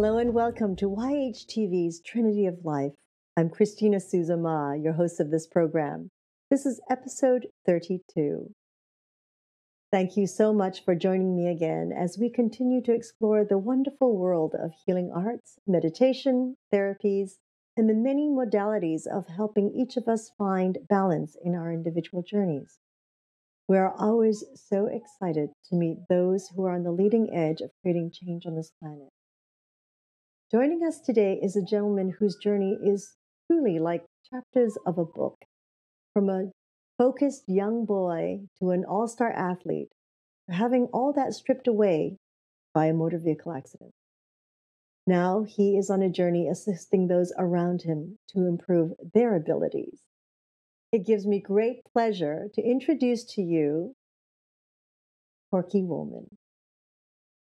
Hello and welcome to YHTV's Trinity of Life. I'm Christina Souza Ma, your host of this program. This is episode 32. Thank you so much for joining me again as we continue to explore the wonderful world of healing arts, meditation, therapies, and the many modalities of helping each of us find balance in our individual journeys. We are always so excited to meet those who are on the leading edge of creating change on this planet. Joining us today is a gentleman whose journey is truly like chapters of a book. From a focused young boy to an all-star athlete, having all that stripped away by a motor vehicle accident. Now he is on a journey assisting those around him to improve their abilities. It gives me great pleasure to introduce to you Corkey Wollman.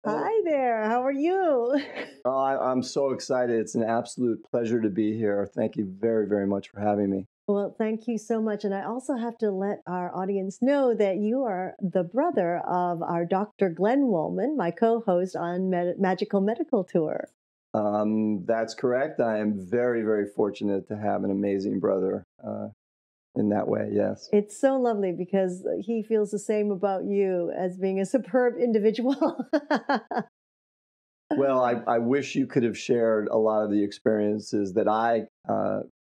Hi there. How are you? Oh, I'm so excited. It's an absolute pleasure to be here. Thank you very, very much for having me. Well, thank you so much. And I also have to let our audience know that you are the brother of our Dr. Glenn Wollman, my co-host on Magical Medical Tour. That's correct. I am very, very fortunate to have an amazing brother in that way, yes. It's so lovely because he feels the same about you as being a superb individual. Well, I wish you could have shared a lot of the experiences that I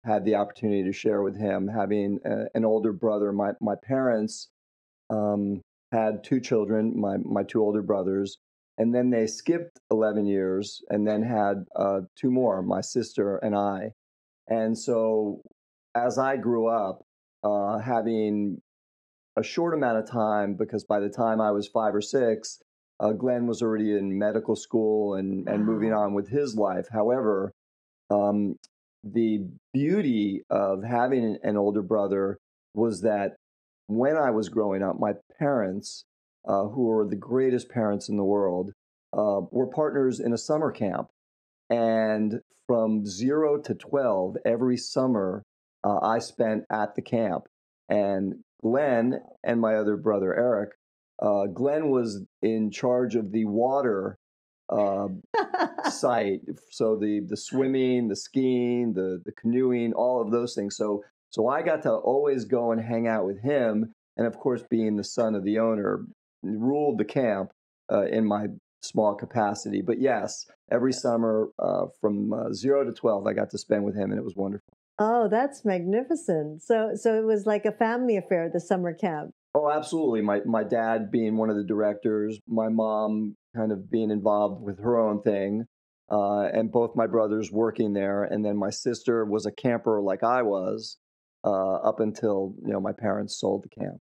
had the opportunity to share with him. Having an older brother, my parents had two children, my two older brothers, and then they skipped 11 years and then had two more, my sister and I. And so as I grew up, having a short amount of time, because by the time I was 5 or 6, Glenn was already in medical school and moving on with his life. However, the beauty of having an older brother was that when I was growing up, my parents, who were the greatest parents in the world, were partners in a summer camp. And from 0 to 12, every summer, I spent at the camp. And Glenn and my other brother, Eric, Glenn was in charge of the water site. So the swimming, the skiing, the canoeing, all of those things. So I got to always go and hang out with him. And of course, being the son of the owner, ruled the camp in my small capacity. But yes, every summer from 0 to 12, I got to spend with him, and it was wonderful. Oh, that's magnificent. So it was like a family affair, the summer camp. Oh, absolutely. My dad being one of the directors, my mom kind of being involved with her own thing, and both my brothers working there. And then my sister was a camper like I was up until, my parents sold the camp.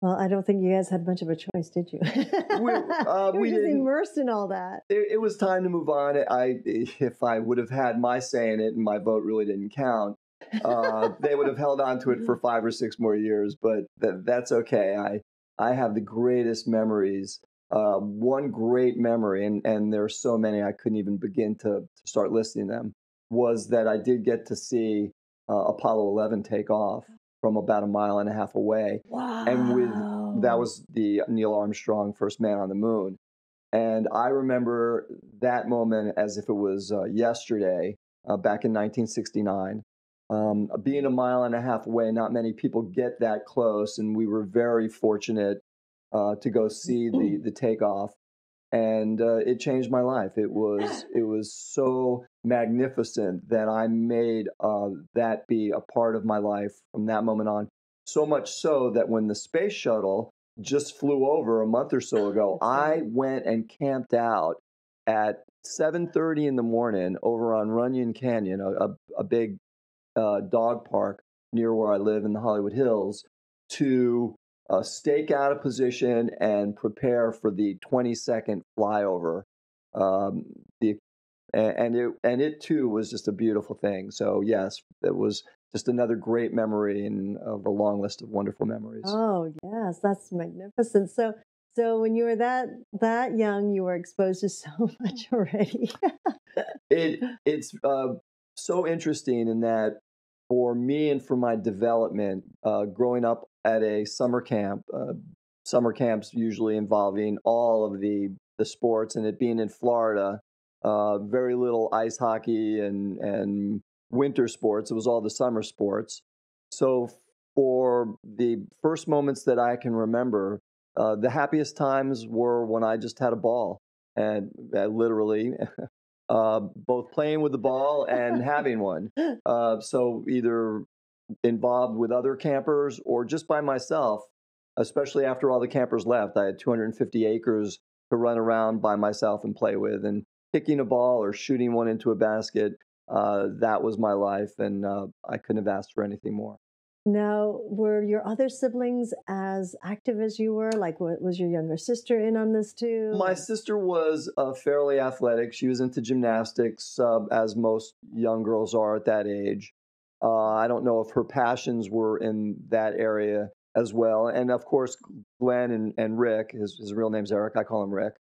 Well, I don't think you guys had much of a choice, did you? You were just immersed in all that. It was time to move on. If I would have had my say in it and my vote really didn't count, they would have held on to it for 5 or 6 more years. But that's okay. I have the greatest memories. One great memory, and there are so many I couldn't even begin to start listing them, was that I did get to see Apollo 11 take off from about 1.5 miles away. Wow. And that was the Neil Armstrong, first man on the moon. And I remember that moment as if it was yesterday, back in 1969. Being 1.5 miles away, not many people get that close, and we were very fortunate to go see the takeoff. And it changed my life. It was so magnificent that I made that be a part of my life from that moment on. So much so that when the space shuttle just flew over a month or so ago, I went and camped out at 7:30 in the morning over on Runyon Canyon, a big dog park near where I live in the Hollywood Hills, to stake out a position and prepare for the 20-second flyover. It too was just a beautiful thing. So yes, it was just another great memory of a long list of wonderful memories. Oh yes, that's magnificent. So when you were that young, you were exposed to so much already. It's so interesting in that for me and for my development, growing up at a summer camp, summer camps usually involving all of the sports, and it being in Florida, very little ice hockey and winter sports. It was all the summer sports. So for the first moments that I can remember, the happiest times were when I just had a ball and literally both playing with the ball and having one. So either involved with other campers or just by myself, especially after all the campers left. I had 250 acres to run around by myself and play with, and kicking a ball or shooting one into a basket. That was my life, and I couldn't have asked for anything more. Now, were your other siblings as active as you were? Like, was your younger sister in on this too? My sister was fairly athletic. She was into gymnastics, as most young girls are at that age. I don't know if her passions were in that area as well. And of course, Glenn and Rick, his real name's Eric, I call him Rick,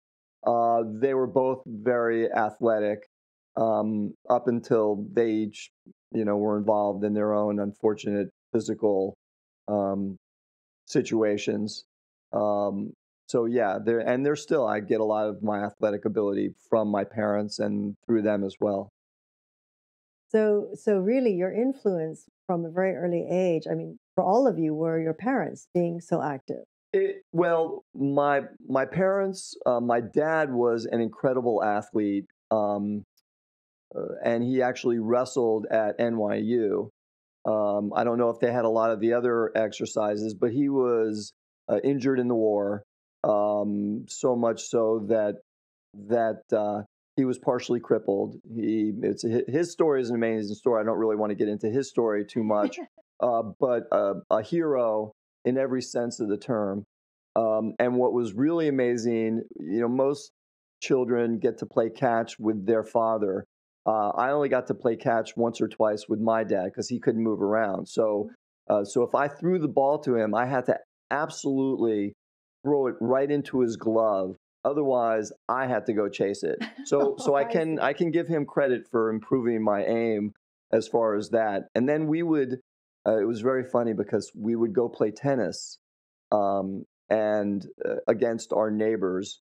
they were both very athletic up until they each, were involved in their own unfortunate physical um, situations. Um, so yeah, they're still. I get a lot of my athletic ability from my parents and through them as well. So really, your influence from a very early age, I mean, for all of you, were your parents being so active. Well, my parents, my dad was an incredible athlete, and he actually wrestled at NYU. I don't know if they had a lot of the other exercises, but he was injured in the war, so much so that he was partially crippled. His story is an amazing story. I don't really want to get into his story too much, but a hero in every sense of the term. And what was really amazing, most children get to play catch with their father. I only got to play catch once or twice with my dad because he couldn't move around. So if I threw the ball to him, I had to absolutely throw it right into his glove. Otherwise, I had to go chase it. So I I can see. I can give him credit for improving my aim as far as that. And then we would. It was very funny because we would go play tennis, and against our neighbors,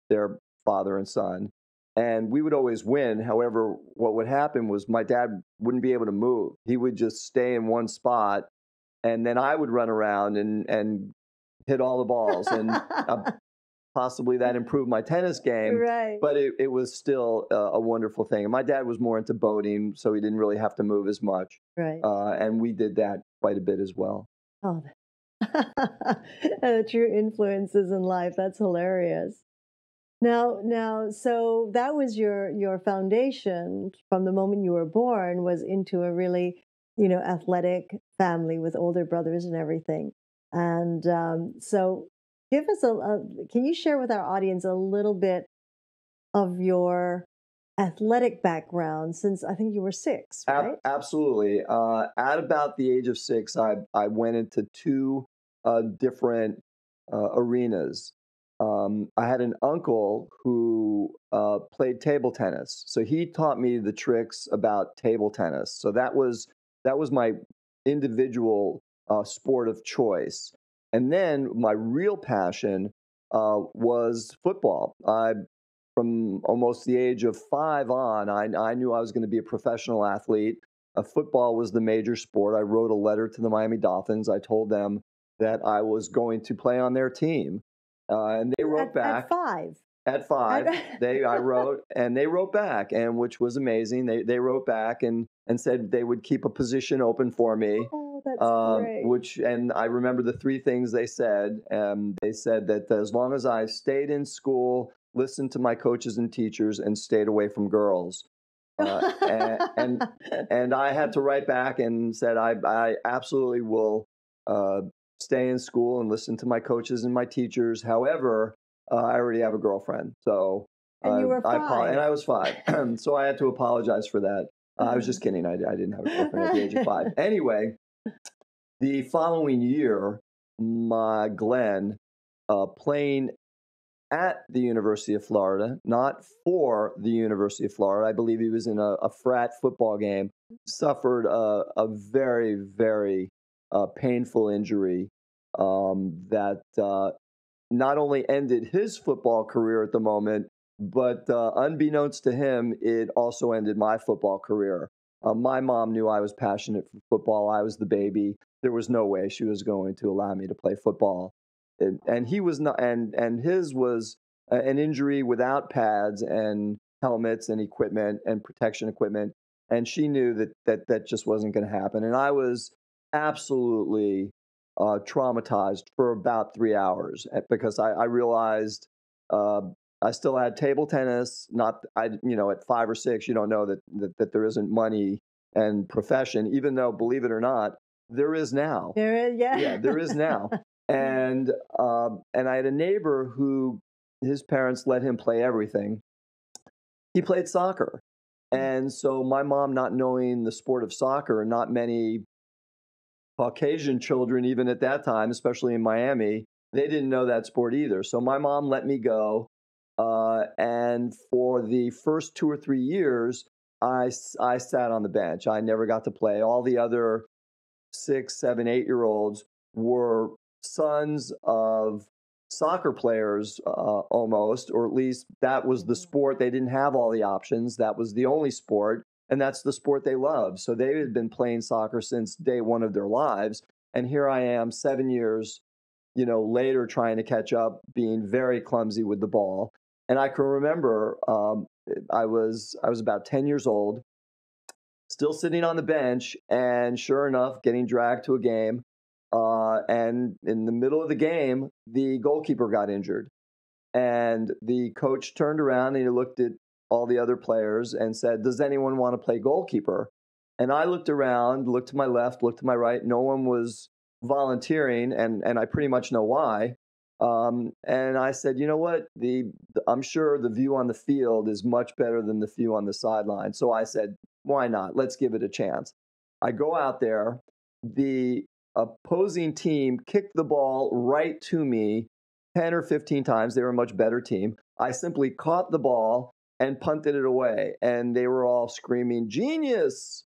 their father and son, and we would always win. However, what would happen was my dad wouldn't be able to move. He would just stay in one spot, and then I would run around and hit all the balls, and possibly that improved my tennis game. Right, But it was still a wonderful thing. And my dad was more into boating, so he didn't really have to move as much, right. and we did that quite a bit as well. Oh, true influences in life. That's hilarious. Now, so that was your foundation from the moment you were born was into a really, athletic family with older brothers and everything. And so, give us can you share with our audience a little bit of your athletic background since I think you were six, right? Absolutely. At about the age of 6, I went into two different arenas. I had an uncle who played table tennis, so he taught me the tricks about table tennis. So that was my individual sport of choice. And then my real passion was football. From almost the age of 5 on, I knew I was going to be a professional athlete. Football was the major sport. I wrote a letter to the Miami Dolphins. I told them that I was going to play on their team, and they wrote At back five. at 5. At- I wrote, and they wrote back, and which was amazing. They wrote back and said they would keep a position open for me. oh, that's great. Which and I remember the three things they said. They said that as long as I stayed in school, listened to my coaches and teachers, and stayed away from girls, uh, and, and and I had to write back and said I absolutely will uh, stay in school and listen to my coaches and my teachers. However, I already have a girlfriend, so And you were and 5. I was 5, so I had to apologize for that. I was just kidding. I didn't have a girlfriend at the age of 5. Anyway, the following year, my Glenn, playing at the University of Florida, not for the University of Florida. I believe he was in a frat football game, suffered a very, very painful injury that not only ended his football career at the moment, But unbeknownst to him, it also ended my football career. My mom knew I was passionate for football. I was the baby. There was no way she was going to allow me to play football. And he was not, and his was an injury without pads and helmets and equipment and protection equipment. And she knew that just wasn't going to happen. And I was absolutely traumatized for about 3 hours because I realized uh, I still had table tennis. Not at 5 or 6, you don't know that there isn't money and profession, even though, believe it or not, there is now. There is, yeah. Yeah, there is now. And I had a neighbor who his parents let him play everything. He played soccer. And so my mom, not knowing the sport of soccer, not many Caucasian children, even at that time, especially in Miami, they didn't know that sport either. So my mom let me go. And for the first 2 or 3 years, I sat on the bench. I never got to play. All the other 6, 7, 8-year-olds were sons of soccer players, almost, or at least that was the sport. They didn't have all the options. That was the only sport, and that's the sport they loved. So they had been playing soccer since day one of their lives. And here I am, 7 years, later, trying to catch up, being very clumsy with the ball. And I can remember I was about 10 years old, still sitting on the bench, and sure enough, getting dragged to a game. And in the middle of the game, the goalkeeper got injured. And the coach turned around and he looked at all the other players and said, "Does anyone want to play goalkeeper?" And I looked around, looked to my left, looked to my right. No one was volunteering, and I pretty much know why. And I said, "You know what? I'm sure the view on the field is much better than the view on the sideline." So I said, "Why not? Let's give it a chance." I go out there. The opposing team kicked the ball right to me 10 or 15 times. They were a much better team. I simply caught the ball and punted it away, and they were all screaming, "Genius!"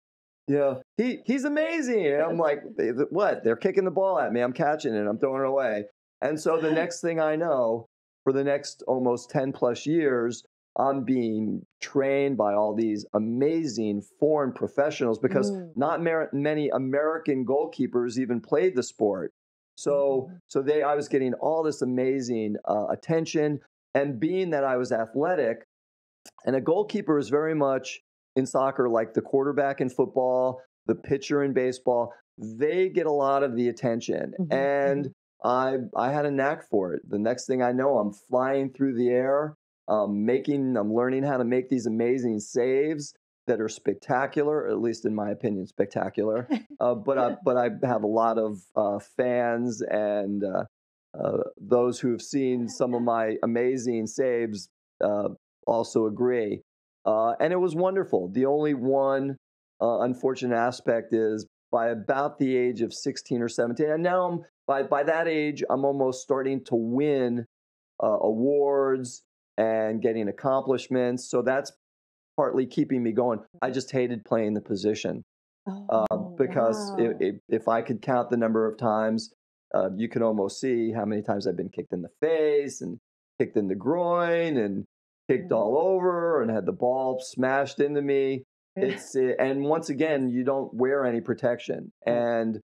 Yeah, he's amazing. And I'm like, what? They're kicking the ball at me. I'm catching it. I'm throwing it away. And so the next thing I know, for the next almost 10 plus years, I'm being trained by all these amazing foreign professionals because not many American goalkeepers even played the sport. So I was getting all this amazing attention, and being that I was athletic, and a goalkeeper is very much in soccer like the quarterback in football, the pitcher in baseball. They get a lot of the attention. And I had a knack for it. The next thing I know, I'm flying through the air, I'm learning how to make these amazing saves that are spectacular, at least in my opinion, spectacular. But I have a lot of fans and those who have seen some of my amazing saves uh, also agree. And it was wonderful. The only one unfortunate aspect is by about the age of 16 or 17, and now by that age, I'm almost starting to win awards and getting accomplishments. So that's partly keeping me going. I just hated playing the position because Wow. if I could count the number of times, you can almost see how many times I've been kicked in the face and kicked in the groin and kicked all over and had the ball smashed into me. And once again, you don't wear any protection, and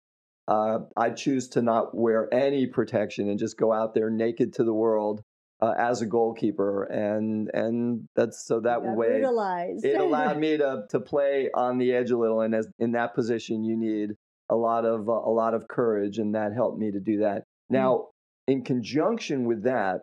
I choose to not wear any protection and just go out there naked to the world as a goalkeeper, and that's so that way Brutalized. it allowed me to play on the edge a little. And as in that position, you need a lot of courage, and that helped me to do that. Now, in conjunction with that,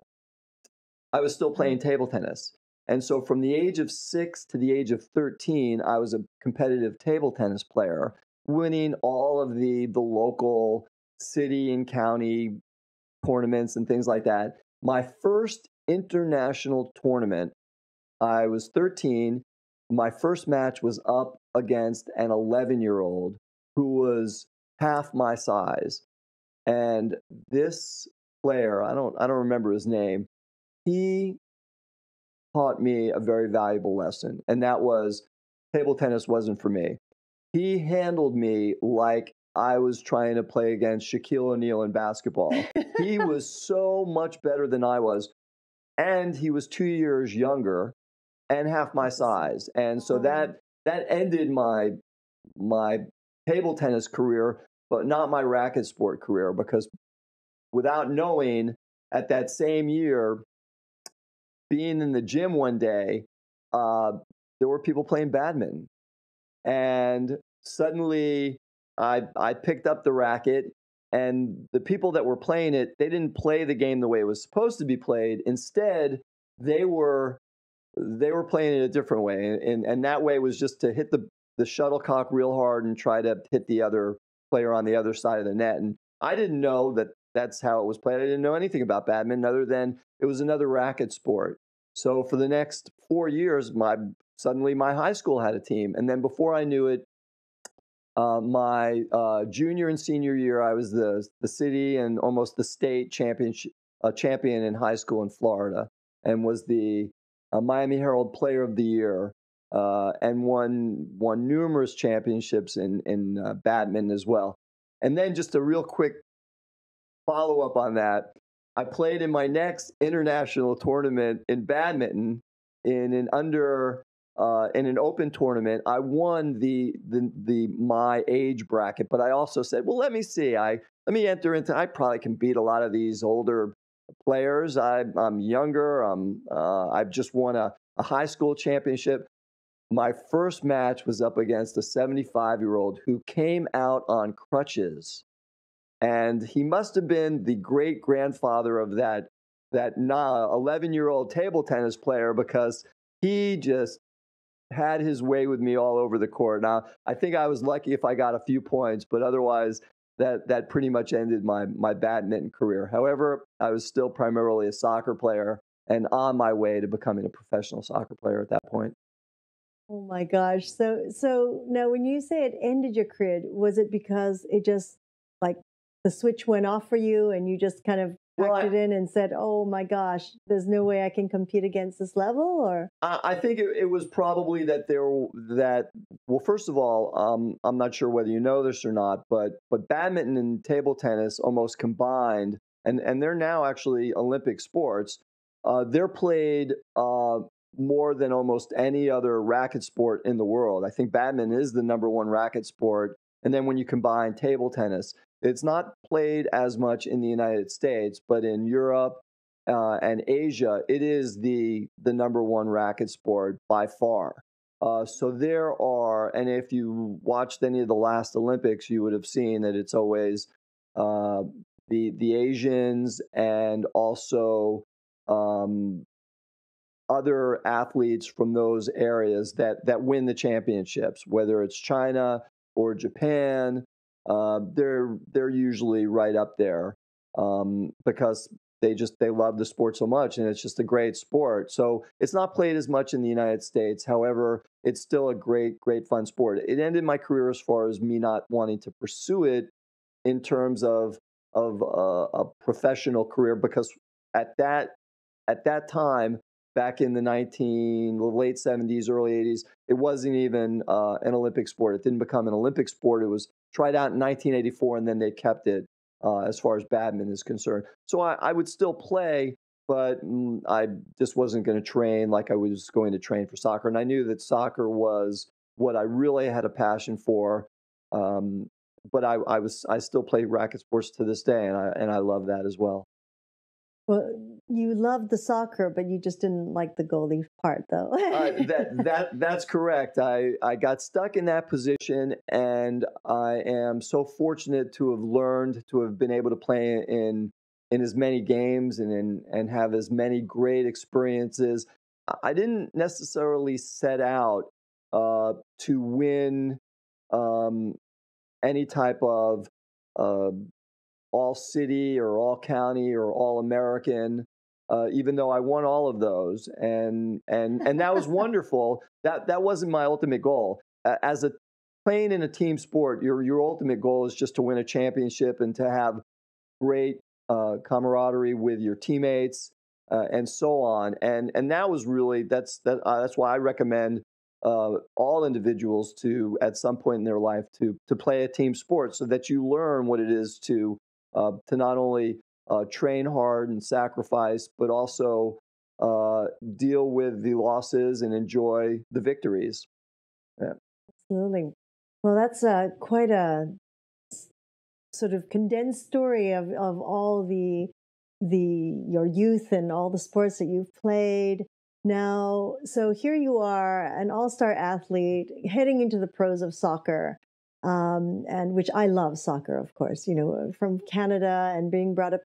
I was still playing table tennis. And so from the age of 6 to the age of 13, I was a competitive table tennis player, winning all of the local city and county tournaments and things like that. My first international tournament, I was 13. My first match was up against an 11-year-old who was half my size. And this player, I don't remember his name, he taught me a very valuable lesson, and that was table tennis wasn't for me. He handled me like I was trying to play against Shaquille O'Neal in basketball. He was so much better than I was. and he was 2 years younger and half my size. And so Oh, that ended my table tennis career, but not my racket sport career, because without knowing, at that same year, being in the gym one day, uh, there were people playing badminton, and suddenly I picked up the racket, and the people that were playing it, they didn't play the game the way it was supposed to be played. Instead, they were they were playing it a different way, and that way was just to hit the shuttlecock real hard and try to hit the other player on the other side of the net. And I didn't know that that's how it was played. I didn't know anything about badminton other than it was another racket sport. So for the next 4 years, my suddenly my high school had a team, and then before I knew it, my junior and senior year, I was the city and almost the state championship champion in high school in Florida, and was the Miami Herald Player of the Year, and won numerous championships in badminton as well. And then just a real quick follow up on that, I played in my next international tournament in badminton in an under in an open tournament. I won the my age bracket, but I also said, well, let me see. Let me enter into. I probably can beat a lot of these older players. I'm younger. I've just won a high school championship. My first match was up against a 75-year-old who came out on crutches, and he must have been the great grandfather of that 11-year-old table tennis player, because he just had his way with me all over the court. Now, I think I was lucky if I got a few points, but otherwise, that pretty much ended my badminton career. However, I was still primarily a soccer player and on my way to becoming a professional soccer player at that point. oh my gosh. So now when you say it ended your career, was it because it just like the switch went off for you and you just kind of Well, packed it in and said, "Oh my gosh, there's no way I can compete against this level," or I think it was probably that well, first of all, I'm not sure whether you know this or not, but badminton and table tennis almost combined, and they're now actually Olympic sports. They're played more than almost any other racket sport in the world. I think badminton is the number one racket sport, and then when you combine table tennis, it's not played as much in the United States, but in Europe and Asia, it is the number one racket sport by far. So there are, and if you watched any of the last Olympics, you would have seen that it's always uh, the Asians and also um, other athletes from those areas that win the championships, whether it's China or Japan. They're usually right up there, because they love the sport so much, and it's just a great sport. So it's not played as much in the United States. However, it's still a great fun sport. It ended my career as far as me not wanting to pursue it in terms of a professional career, because at that at that time, back in the late 70s, early 80s, it wasn't even an Olympic sport. It didn't become an Olympic sport. It was tried out in 1984, and then they kept it as far as badminton is concerned. So I would still play, but I just wasn't going to train like I was going to train for soccer. And I knew that soccer was what I really had a passion for. Um, but I still play racket sports to this day, and I love that as well. well, you loved the soccer, but you just didn't like the goalie part, though. That's correct. I got stuck in that position, and I am so fortunate to have learned to have been able to play in as many games and have as many great experiences. I didn't necessarily set out to win um, any type of uh, all city or all county or all American, even though I won all of those, and that was wonderful. That wasn't my ultimate goal. As a playing in a team sport, your ultimate goal is just to win a championship and to have great camaraderie with your teammates, and so on. And that was really that's why I recommend all individuals to at some point in their life to play a team sport, so that you learn what it is to not only train hard and sacrifice, but also deal with the losses and enjoy the victories. Yeah. Absolutely. Well, that's quite a sort of condensed story of all the your youth and all the sports that you've played. Now, so here you are, an all-star athlete heading into the pros of soccer, and which I love soccer, of course. You know, from Canada and being brought up,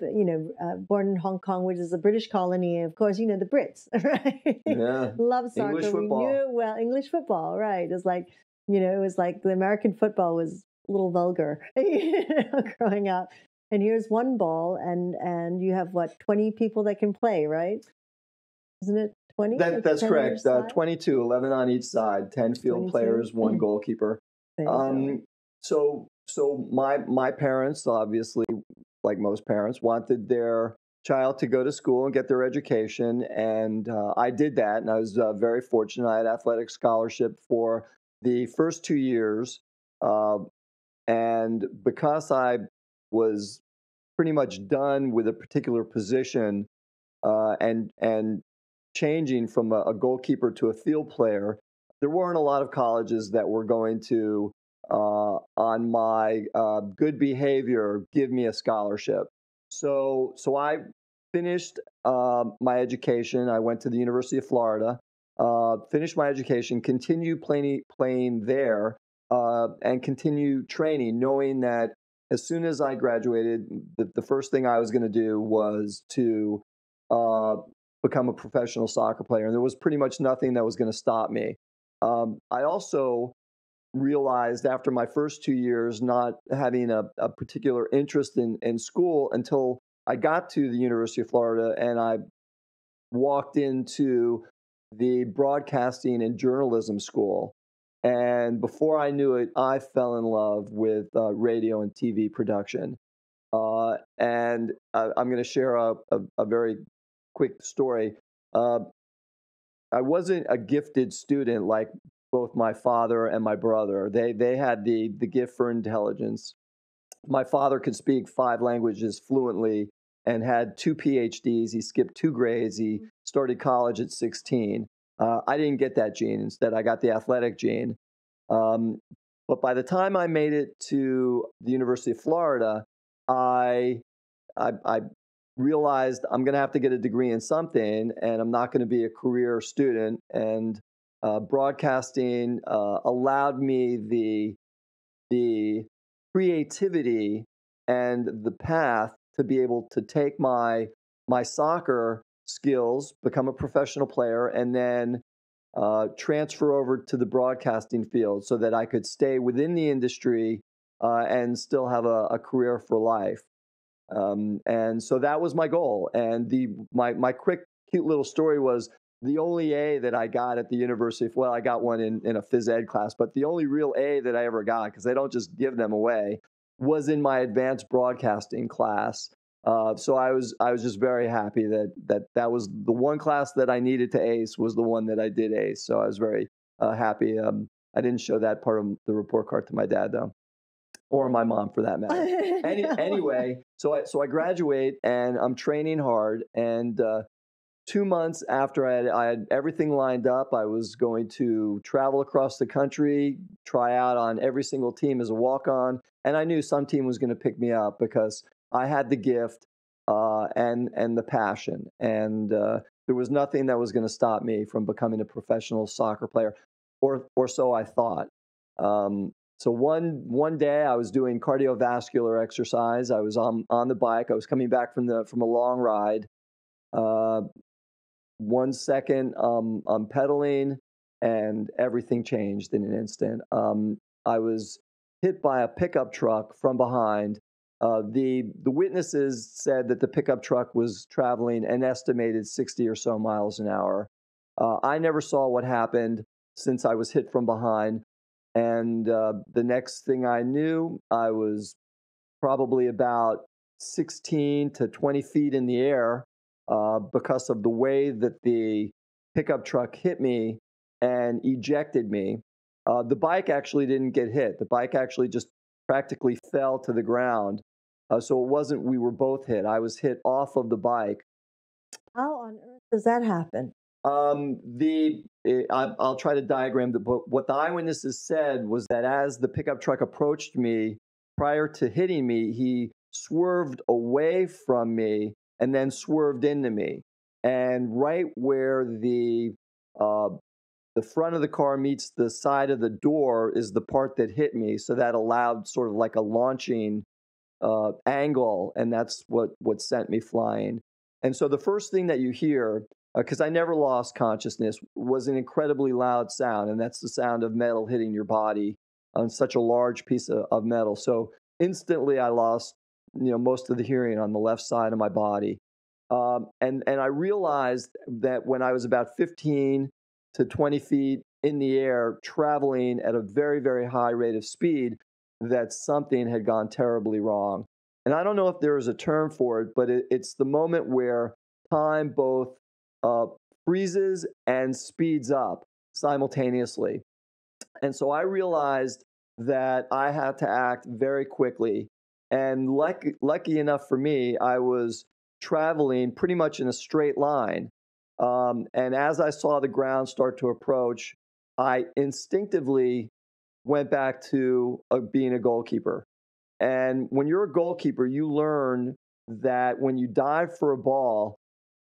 born in Hong Kong, which is a British colony. Of course, you know the Brits, right? Yeah. Love English soccer. We knew football. it well. English football, right? It's like it was like the American football was a little vulgar, growing up. And here's one ball, and you have what, 20 people that can play, right? Isn't it 20? It's That's 10 on each correct. side. 22, 11 on each side, 10 field 22. players, one goalkeeper. There you go. So my parents, obviously, like most parents, wanted their child to go to school and get their education, and I did that, and I was very fortunate. I had athletic scholarship for the first 2 years, uh, and because I was pretty much done with a particular position, and changing from a goalkeeper to a field player, there weren't a lot of colleges that were going to, on my good behavior, give me a scholarship. So I finished my education. I went to the University of Florida, finished my education, continued playing there, and continued training, knowing that as soon as I graduated, the first thing I was going to do was to uh, become a professional soccer player, and there was pretty much nothing that was going to stop me. I also realized after my first 2 years not having a particular interest in school until I got to the University of Florida and I walked into the broadcasting and journalism school. And before I knew it, I fell in love with radio and TV production. And I'm going to share a very quick story. Uh, I wasn't a gifted student like both my father and my brother. They had the gift for intelligence. My father could speak 5 languages fluently and had 2 PhDs. He skipped 2 grades. He started college at 16. I didn't get that gene. Instead, I got the athletic gene. Um, but by the time I made it to the University of Florida, I I realized I'm going to have to get a degree in something, and I'm not going to be a career student. And broadcasting allowed me the creativity and the path to be able to take my soccer skills, become a professional player, and then transfer over to the broadcasting field so that I could stay within the industry and still have a career for life. And so that was my goal. And my quick, cute little story was the only A that I got at the University of, well, I got one in a phys ed class, but the only real A that I ever got, because they don't just give them away, was in my advanced broadcasting class. So I was just very happy that was the one class that I needed to ace was the one that I did ace. So I was very happy. I didn't show that part of the report card to my dad though, or my mom for that matter. Anyway, so I graduate and I'm training hard. And 2 months after I had everything lined up, I was going to travel across the country, try out on every single team as a walk on. And I knew some team was going to pick me up because I had the gift and the passion. And there was nothing that was going to stop me from becoming a professional soccer player, or so I thought. So one day I was doing cardiovascular exercise. I was on the bike. I was coming back from a long ride. Uh, 1 second, I'm pedaling, and everything changed in an instant. I was hit by a pickup truck from behind. The witnesses said that the pickup truck was traveling an estimated 60 or so miles an hour. I never saw what happened since I was hit from behind. And the next thing I knew, I was probably about 16 to 20 feet in the air because of the way that the pickup truck hit me and ejected me. The bike actually didn't get hit. The bike actually just practically fell to the ground. So it wasn't we were both hit. I was hit off of the bike. How on earth does that happen? I'll try to diagram but what the eyewitnesses said was that as the pickup truck approached me, prior to hitting me, he swerved away from me and then swerved into me. And right where uh, the front of the car meets the side of the door is the part that hit me. So that allowed sort of like a launching angle, and that's what sent me flying. And so the first thing that you hear, because I never lost consciousness, was an incredibly loud sound, and that's the sound of metal hitting your body on such a large piece of metal. So instantly, I lost most of the hearing on the left side of my body, and I realized that when I was about 15 to 20 feet in the air, traveling at a very very high rate of speed, that something had gone terribly wrong. And I don't know if there is a term for it, but it's the moment where time both uh, freezes and speeds up simultaneously. And so I realized that I had to act very quickly. And lucky enough for me, I was traveling pretty much in a straight line. And as I saw the ground start to approach, I instinctively went back to being a goalkeeper. And when you're a goalkeeper, you learn that when you dive for a ball,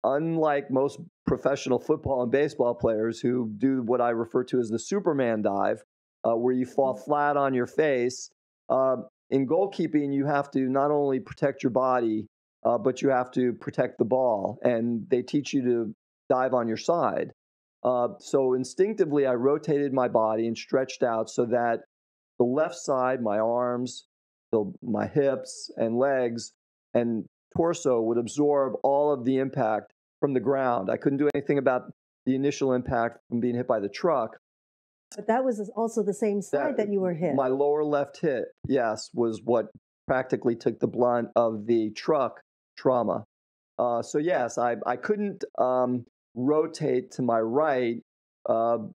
unlike most professional football and baseball players who do what I refer to as the Superman dive, where you fall flat on your face, uh, in goalkeeping, you have to not only protect your body, but you have to protect the ball. And they teach you to dive on your side. So instinctively, I rotated my body and stretched out so that the left side, my arms, my hips and legs and torso would absorb all of the impact from the ground. I couldn't do anything about the initial impact from being hit by the truck. But that was also the same side that you were hit. My lower left hit, yes, was what practically took the blunt of the truck trauma. So yes, I couldn't rotate to my right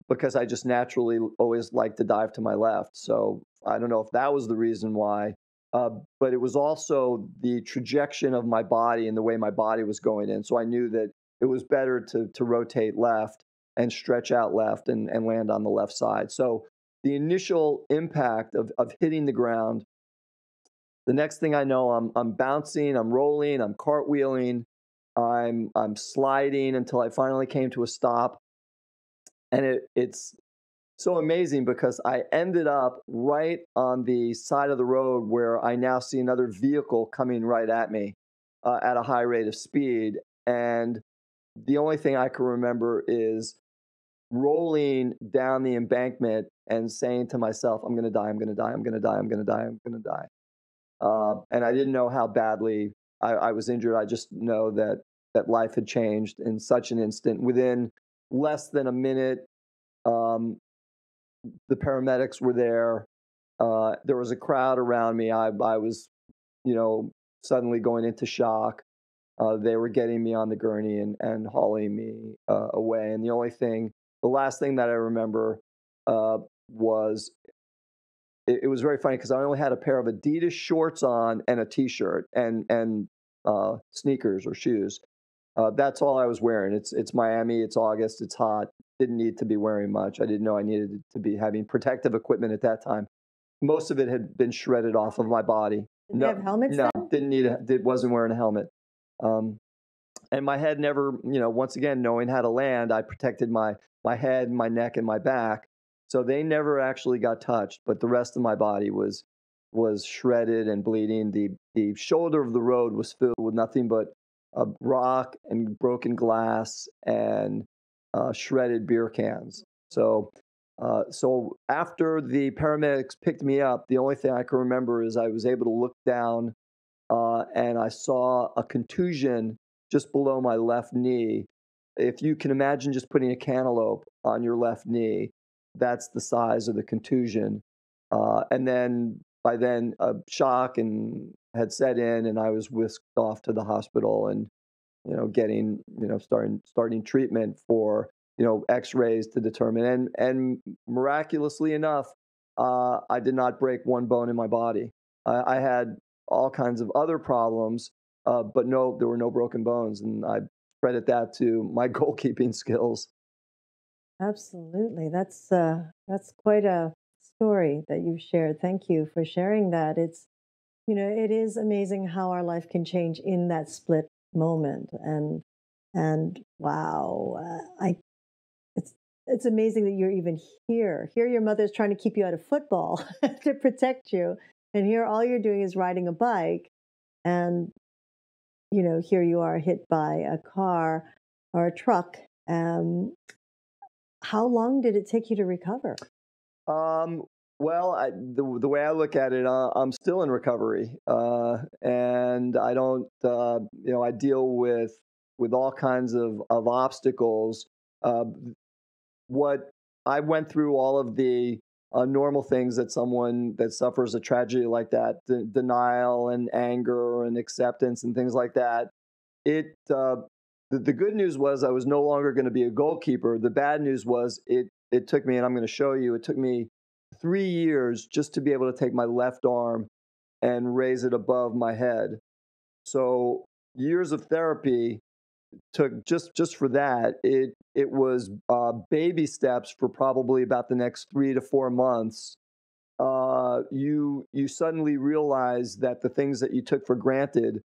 because I just naturally always like to dive to my left. So I don't know if that was the reason why, but it was also the trajectory of my body and the way my body was going in. So I knew that it was better to rotate left and stretch out left and land on the left side. So the initial impact of hitting the ground, the next thing I know, I'm bouncing, I'm rolling, I'm cartwheeling, I'm sliding until I finally came to a stop. And it's so amazing because I ended up right on the side of the road where I now see another vehicle coming right at me at a high rate of speed. And the only thing I can remember is rolling down the embankment and saying to myself, I'm going to die, I'm going to die, I'm going to die, I'm going to die, I'm going to die. And I didn't know how badly I was injured. I just know that life had changed in such an instant. Within less than a minute, um, the paramedics were there. There was a crowd around me. I was, suddenly going into shock. They were getting me on the gurney and hauling me away. And the last thing that I remember was it was very funny because I only had a pair of Adidas shorts on and a T-shirt and sneakers or shoes. That's all I was wearing. It's Miami. It's August. It's hot. Didn't need to be wearing much. I didn't know I needed to be having protective equipment at that time. Most of it had been shredded off of my body. Did you have helmets No, then? didn't need wasn't wearing a helmet. Um, and my head never, once again, knowing how to land, I protected my head, my neck, and my back. So they never actually got touched, but the rest of my body was shredded and bleeding. The shoulder of the road was filled with nothing but rock and broken glass and shredded beer cans. So after the paramedics picked me up, the only thing I can remember is I was able to look down and I saw a contusion just below my left knee. If you can imagine just putting a cantaloupe on your left knee, that's the size of the contusion. And then by then, shock and had set in, and I was whisked off to the hospital and getting starting treatment for X-rays to determine. And miraculously enough, I did not break one bone in my body. I had all kinds of other problems, but no, there were no broken bones, and credit that to my goalkeeping skills. Absolutely. That's quite a story that you've shared. Thank you for sharing that. It is amazing how our life can change in that split moment. And wow, it's it's amazing that you're even here. Here, your mother's trying to keep you out of football to protect you, and here, all you're doing is riding a bike. And here you are hit by a car or a truck. How long did it take you to recover? Um, well, the way I look at it, I'm still in recovery, and I don't, I deal with all kinds of obstacles. Uh, what I went through all of the normal things that someone that suffers a tragedy like that, denial and anger and acceptance and things like that. It the good news was I was no longer going to be a goalkeeper. The bad news was it took me, and I'm going to show you, it took me 3 years just to be able to take my left arm and raise it above my head. So years of therapy took just for that. It was baby steps for probably about the next 3 to 4 months. You suddenly realize that the things that you took for granted,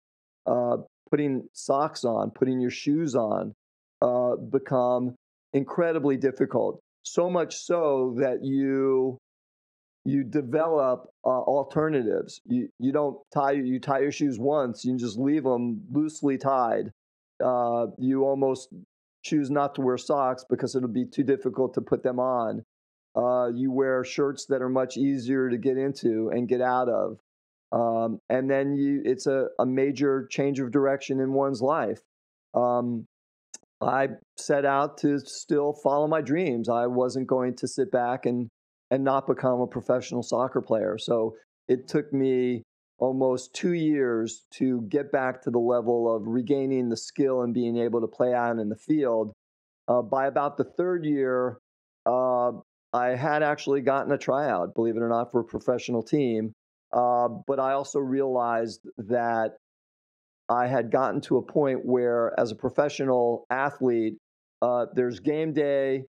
uh, putting socks on, putting your shoes on, become incredibly difficult. So much so that you develop alternatives. You don't tie your shoes once. You just leave them loosely tied. You almost choose not to wear socks because it'll be too difficult to put them on. You wear shirts that are much easier to get into and get out of. And then it's a major change of direction in one's life. Um, I set out to still follow my dreams. I wasn't going to sit back and not become a professional soccer player. So it took me almost 2 years to get back to the level of regaining the skill and being able to play out in the field. By about the third year, uh, I had actually gotten a tryout, believe it or not, for a professional team. But I also realized that I had gotten to a point where, as a professional athlete, there's game day.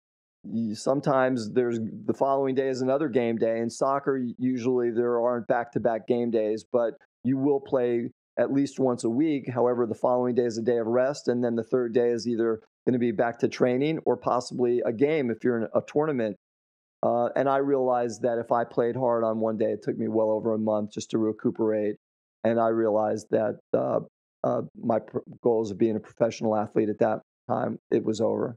Sometimes there's the following day is another game day. In soccer, usually there aren't back-to-back game days, but you will play at least once a week. However, the following day is a day of rest, and then the third day is either going to be back to training or possibly a game if you're in a tournament. And I realized that if I played hard on one day, it took me well over a month just to recuperate. And I realized that my goals of being a professional athlete at that time, it was over.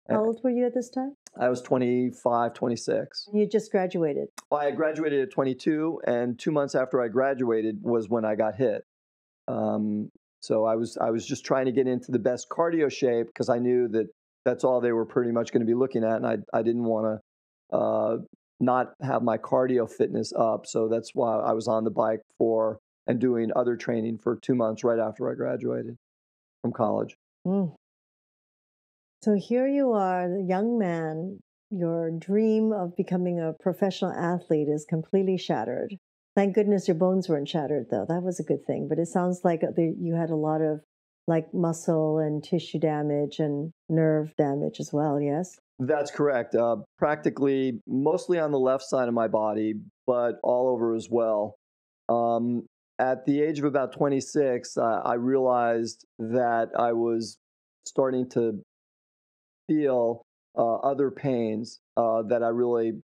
How old were you at this time? I was 25, 26. You just graduated. Well, I graduated at 22, and 2 months after I graduated was when I got hit. Um, so I was just trying to get into the best cardio shape because I knew that that's all they were pretty much going to be looking at, and I didn't want to not have my cardio fitness up. So that's why I was on the bike for and doing other training for 2 months right after I graduated from college. Mm. So here you are, the young man. Your dream of becoming a professional athlete is completely shattered. Thank goodness your bones weren't shattered, though. That was a good thing. But it sounds like you had a lot of like muscle and tissue damage and nerve damage as well. Yes. That's correct. Practically mostly on the left side of my body, but all over as well. Um, at the age of about 26, I realized that I was starting to feel other pains that I really,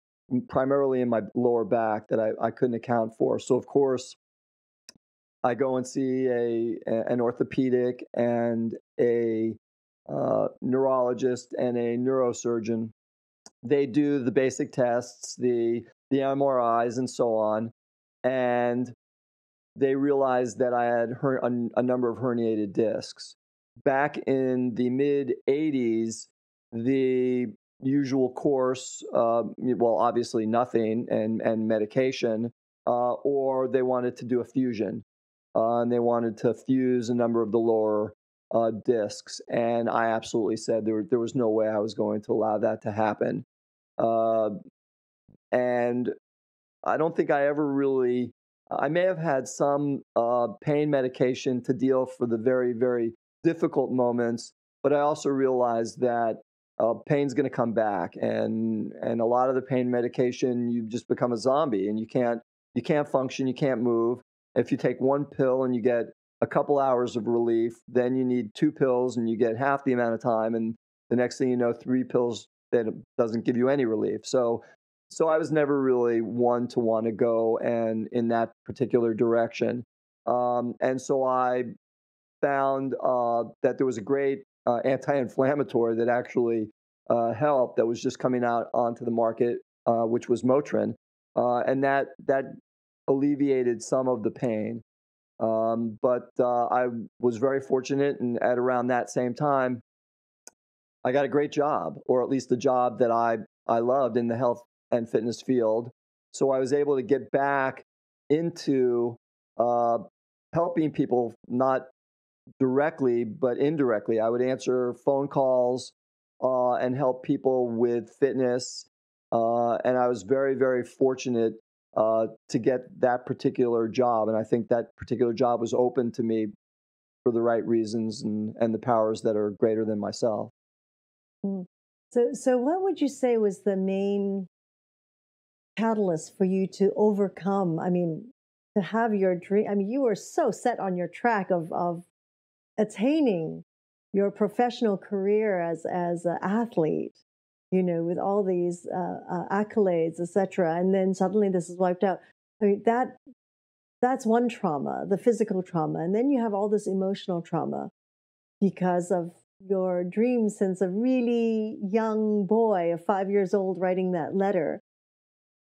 primarily in my lower back, that I couldn't account for. So, of course, I go and see an orthopedic and a neurologist and a neurosurgeon. They do the basic tests, the MRIs, and so on, and they realized that I had a number of herniated discs. Back in the mid '80s, the usual course, well, obviously nothing and medication, or they wanted to do a fusion, and they wanted to fuse a number of the lower discs. And I absolutely said there was no way I was going to allow that to happen. Uh, and I don't think I ever really. I may have had some pain medication to deal for the very, very difficult moments, but I also realized that pain's going to come back, and a lot of the pain medication, you just become a zombie, and you can't function, you can't move. If you take one pill and you get a couple hours of relief, then you need two pills and you get half the amount of time, and the next thing you know, three pills that doesn't give you any relief. So I was never really one to want to go and in that particular direction. And so I found that there was a great anti-inflammatory that actually helped, that was just coming out onto the market, which was Motrin, and that alleviated some of the pain. But I was very fortunate, and at around that same time, I got a great job, or at least a job that I loved in the health and fitness field. So I was able to get back into uh, helping people, not directly, but indirectly. I would answer phone calls and help people with fitness. And I was very, very fortunate to get that particular job. And I think that particular job was open to me for the right reasons, and the powers that are greater than myself. Mm. So what would you say was the main catalyst for you to overcome? I mean, to have your dream. I mean, you were so set on your track of attaining your professional career as an athlete, with all these accolades, etc. And then suddenly this is wiped out. I mean, that's one trauma, the physical trauma, and then you have all this emotional trauma because of your dreams since a really young boy of 5 years old writing that letter.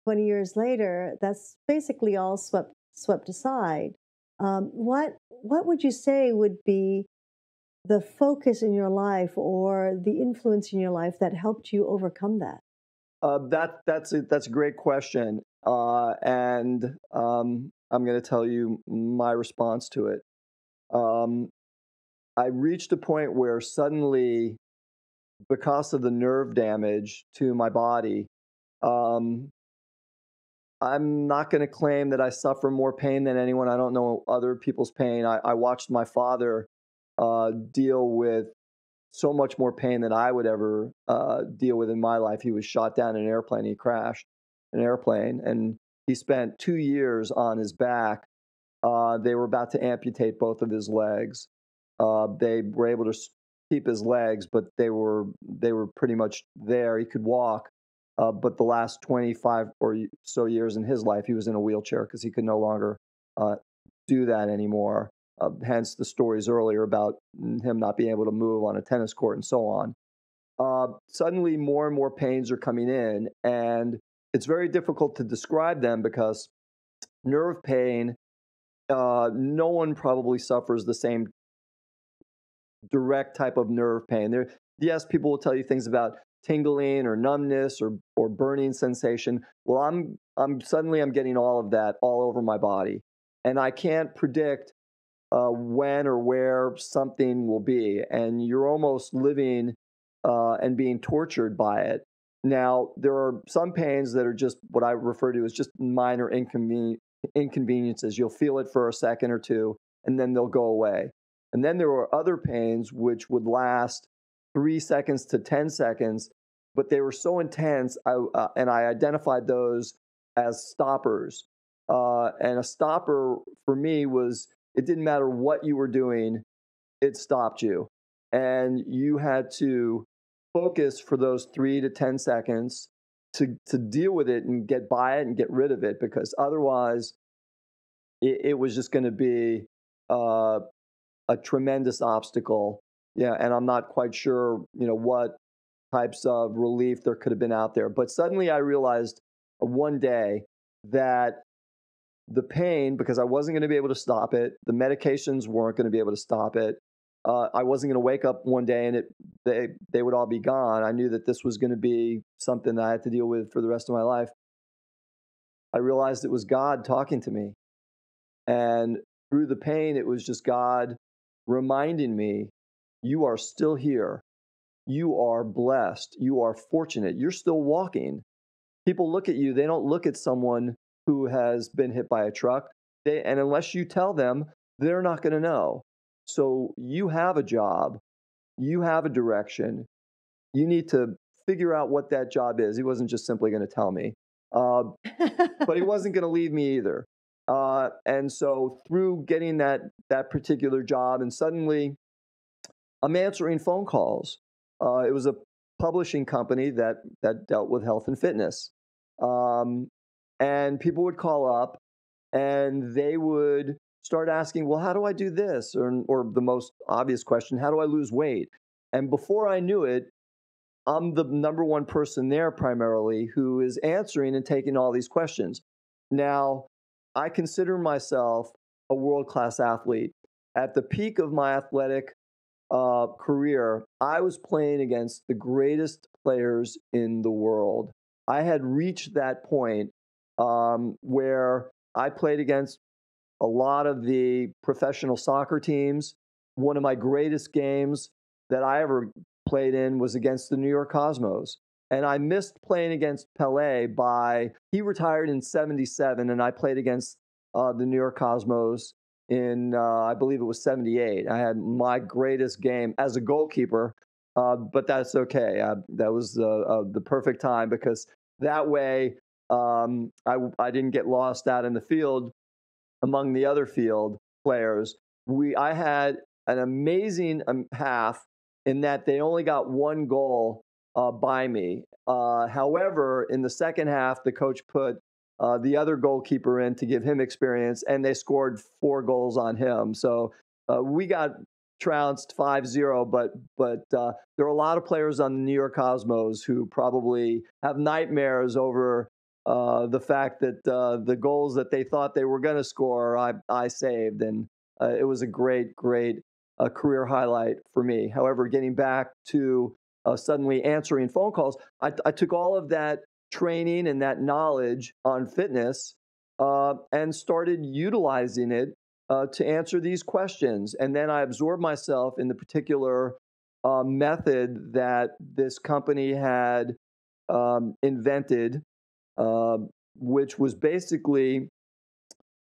20 years later, that's basically all swept aside. What would you say would be the focus in your life or the influence in your life that helped you overcome that? That's a great question, and I'm going to tell you my response to it. Um, I reached a point where suddenly, because of the nerve damage to my body, um, I'm not going to claim that I suffer more pain than anyone. I don't know other people's pain. I watched my father deal with so much more pain than I would ever deal with in my life. He was shot down in an airplane. He crashed an airplane, and he spent 2 years on his back. They were about to amputate both of his legs. They were able to keep his legs, but they were pretty much there. He could walk, but the last 25 or so years in his life, he was in a wheelchair because he could no longer uh, do that anymore. Hence the stories earlier about him not being able to move on a tennis court and so on. Suddenly, more and more pains are coming in, and it's very difficult to describe them because nerve pain, no one probably suffers the same direct type of nerve pain. Yes, people will tell you things about tingling or numbness or burning sensation. Well, I'm getting all of that all over my body, and I can't predict when or where something will be, and you're almost living and being tortured by it. Now, there are some pains that are just what I refer to as just minor inconveniences. You'll feel it for a second or two, and then they'll go away. And then there are other pains which would last 3 seconds to 10 seconds, but they were so intense, and I identified those as stoppers. And a stopper for me was, it didn't matter what you were doing, it stopped you. And you had to focus for those 3 to 10 seconds to deal with it and get by it and get rid of it, because otherwise it was just going to be uh, a tremendous obstacle. Yeah, and I'm not quite sure, what types of relief there could have been out there. But suddenly I realized one day that the pain, because I wasn't going to be able to stop it, the medications weren't going to be able to stop it. I wasn't going to wake up one day and they would all be gone. I knew that this was going to be something that I had to deal with for the rest of my life. I realized it was God talking to me, and through the pain, it was just God reminding me, you are still here. You are blessed. You are fortunate. You're still walking. People look at you, they don't look at someone who has been hit by a truck. And unless you tell them, they're not going to know. So you have a job. you have a direction. You need to figure out what that job is. He wasn't just simply going to tell me, but he wasn't going to leave me either. And so through getting that particular job, and suddenly I'm answering phone calls. It was a publishing company that dealt with health and fitness, and people would call up and they would start asking, "Well, how do I do this?" Or the most obvious question, "How do I lose weight?" And before I knew it, I'm the number one person there primarily who is answering and taking all these questions. Now, I consider myself a world class athlete. At the peak of my athletic career, I was playing against the greatest players in the world. I had reached that point where I played against a lot of the professional soccer teams. One of my greatest games that I ever played in was against the New York Cosmos. And I missed playing against Pele he retired in 77, and I played against the New York Cosmos in, I believe it was 78. I had my greatest game as a goalkeeper, but that's okay. That was the perfect time because that way I didn't get lost out in the field among the other field players. I had an amazing half in that they only got one goal by me. However, in the second half, the coach put the other goalkeeper in to give him experience, and they scored 4 goals on him. So we got trounced 5-0, but there are a lot of players on the New York Cosmos who probably have nightmares over the fact that the goals that they thought they were going to score, I saved. And it was a great career highlight for me. However, getting back to suddenly answering phone calls, I took all of that training and that knowledge on fitness and started utilizing it to answer these questions. And then I absorbed myself in the particular method that this company had invented, which was basically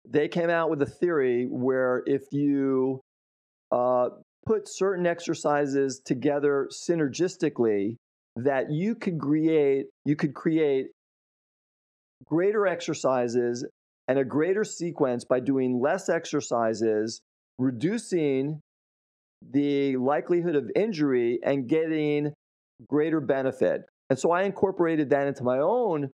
they came out with a theory where if you put certain exercises together synergistically, that you could create greater exercises and a greater sequence by doing less exercises, reducing the likelihood of injury and getting greater benefit. And so I incorporated that into my own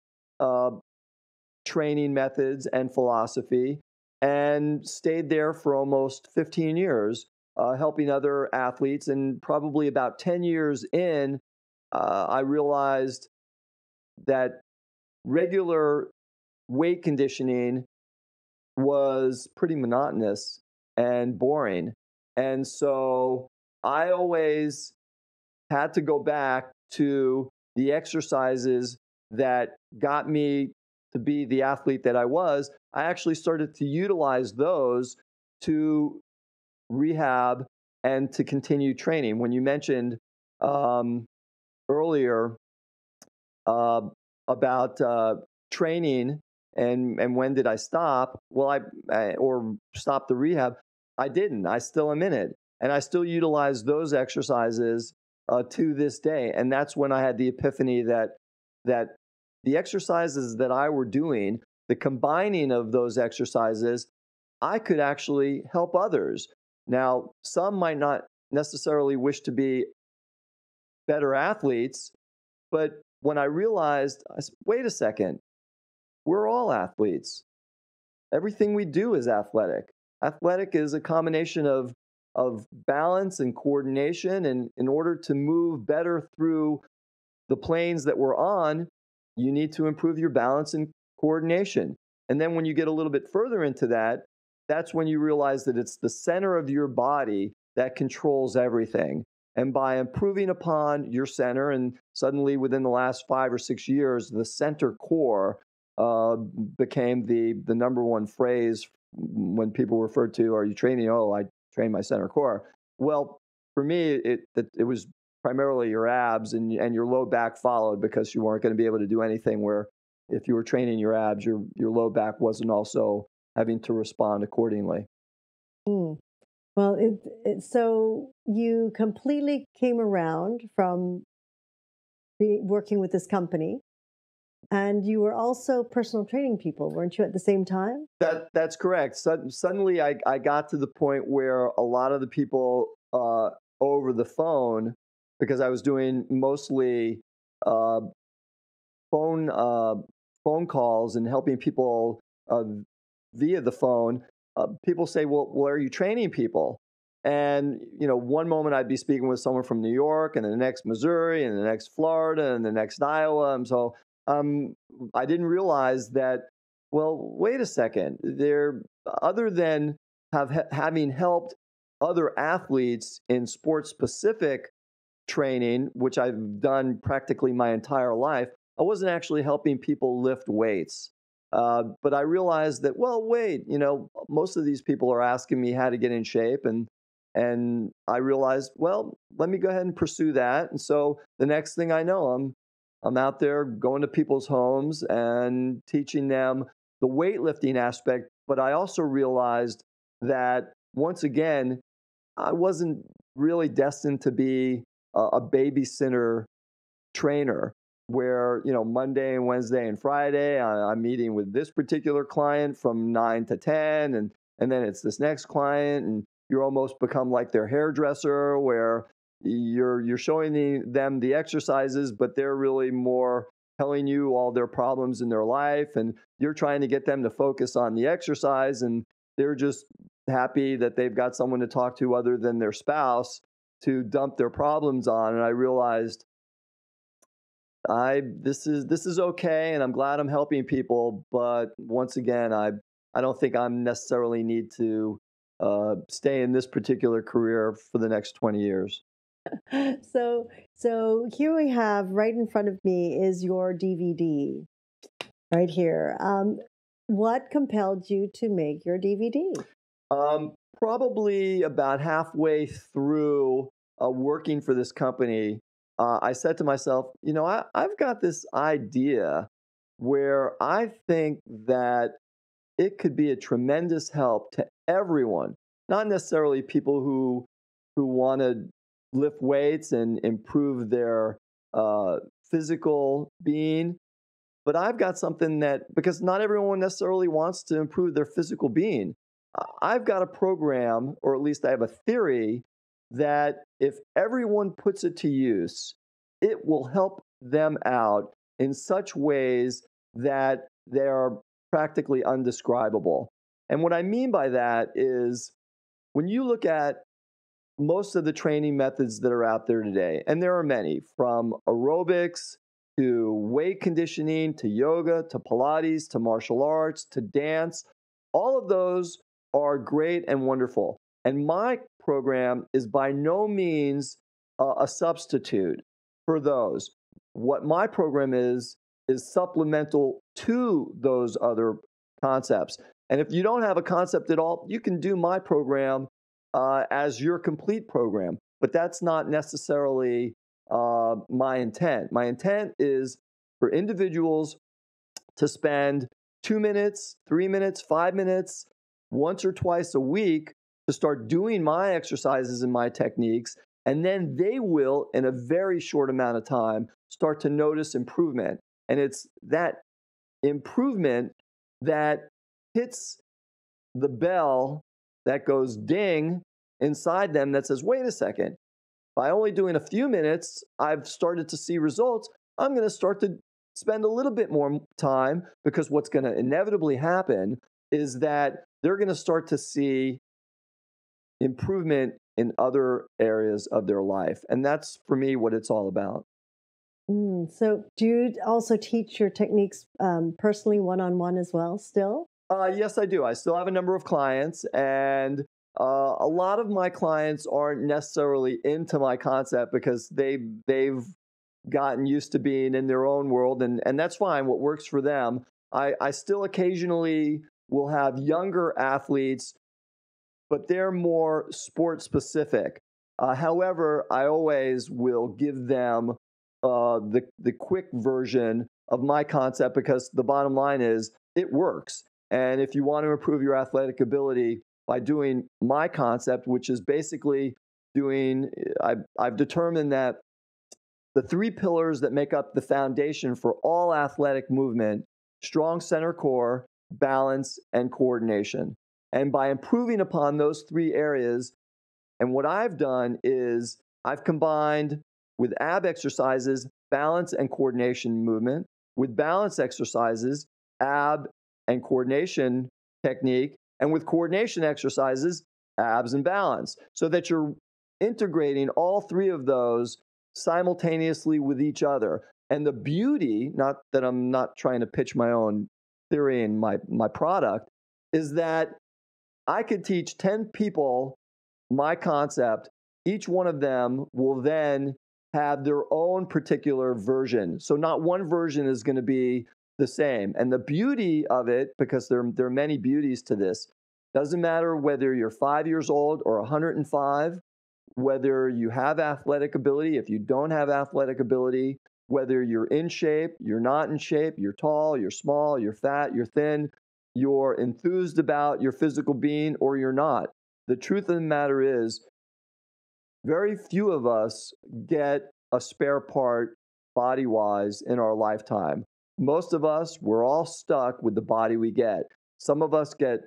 training methods and philosophy and stayed there for almost 15 years, helping other athletes. And probably about 10 years in, I realized that regular weight conditioning was pretty monotonous and boring. And so I always had to go back to the exercises that got me to be the athlete that I was. I actually started to utilize those to rehab and to continue training. When you mentioned earlier uh, about training and when did I stop? Well, or stop the rehab. I didn't. I still am in it, and I still utilize those exercises to this day. And that's when I had the epiphany that the exercises that I were doing, the combining of those exercises, I could actually help others. Now, some might not necessarily wish to be better athletes, but when I realized, I said, wait a second, we're all athletes. Everything we do is athletic. Athletic is a combination of balance and coordination. And in order to move better through the planes that we're on, you need to improve your balance and coordination. And then when you get a little bit further into that, that's when you realize that it's the center of your body that controls everything. And by improving upon your center, and suddenly within the last 5 or 6 years, the center core became the number one phrase when people refer to, "Are you training?" "Oh, I train my center core." Well, for me, it was primarily your abs, and your low back followed, because you weren't going to be able to do anything where if you were training your abs, your low back wasn't also having to respond accordingly. Mm. Well, so you completely came around from working with this company, and you were also personal training people, weren't you, at the same time? That's correct. Suddenly, I got to the point where a lot of the people over the phone, because I was doing mostly uh, phone phone calls and helping people via the phone. People say, "Well, where are you training people?" And one moment I'd be speaking with someone from New York, and the next Missouri, and the next Florida, and the next Iowa. And so um, I didn't realize that. Well, wait a second. There, other than having helped other athletes in sports specific training, which I've done practically my entire life, I wasn't actually helping people lift weights. But I realized that, well, wait, most of these people are asking me how to get in shape, and I realized, well, let me go ahead and pursue that. And so the next thing I know, I'm out there going to people's homes and teaching them the weightlifting aspect. But I also realized that once again, I wasn't really destined to be a babysitter trainer where, Monday and Wednesday and Friday, I'm meeting with this particular client from 9 to 10, and then it's this next client, and you're almost become like their hairdresser where you're showing them the exercises, but they're really more telling you all their problems in their life, and you're trying to get them to focus on the exercise, and they're just happy that they've got someone to talk to other than their spouse to dump their problems on. And I realized I this is okay, and I'm glad I'm helping people. But once again, I don't think I'm necessarily need to stay in this particular career for the next 20 years. So here we have right in front of me is your DVD right here. What compelled you to make your DVD? Probably about halfway through working for this company, I said to myself, I've got this idea where I think that it could be a tremendous help to everyone, not necessarily people who want to lift weights and improve their physical being, but I've got something that, because not everyone necessarily wants to improve their physical being, I've got a program, or at least I have a theory, that if everyone puts it to use, it will help them out in such ways that they are practically undescribable. And what I mean by that is when you look at most of the training methods that are out there today, and there are many, from aerobics to weight conditioning to yoga to Pilates to martial arts to dance, all of those are great and wonderful. And my program is by no means a substitute for those. What my program is supplemental to those other concepts. And if you don't have a concept at all, you can do my program as your complete program. But that's not necessarily my intent. My intent is for individuals to spend 2 minutes, 3 minutes, 5 minutes, once or twice a week to start doing my exercises and my techniques. And then they will, in a very short amount of time, start to notice improvement. And it's that improvement that hits the bell that goes ding inside them that says, wait a second, by only doing a few minutes, I've started to see results. I'm going to start to spend a little bit more time, because what's going to inevitably happen is that they're going to start to see improvement in other areas of their life. And that's for me what it's all about. So do you also teach your techniques personally, one-on-one as well still? Yes, I do. I still have a number of clients, and a lot of my clients aren't necessarily into my concept because they've gotten used to being in their own world, and that's fine. What works for them. I still occasionally will have younger athletes, but they're more sport specific. However, I always will give them the quick version of my concept, because the bottom line is it works. And if you want to improve your athletic ability, by doing my concept, which is basically doing, I've determined that the three pillars that make up the foundation for all athletic movement: strong center core, balance, and coordination. And by improving upon those three areas, and what I've done is I've combined with ab exercises, balance and coordination movement, with balance exercises, ab and coordination technique, and with coordination exercises, abs and balance, so that you're integrating all three of those simultaneously with each other. And the beauty, not that I'm not trying to pitch my own theory and my product, is that I could teach 10 people my concept. Each one of them will then have their own particular version. So not one version is going to be the same. And the beauty of it, because there are many beauties to this, doesn't matter whether you're 5 years old or 105, whether you have athletic ability, if you don't have athletic ability, whether you're in shape, you're not in shape, you're tall, you're small, you're fat, you're thin, you're enthused about your physical being, or you're not. The truth of the matter is, very few of us get a spare part body-wise in our lifetime. Most of us, we're all stuck with the body we get. Some of us get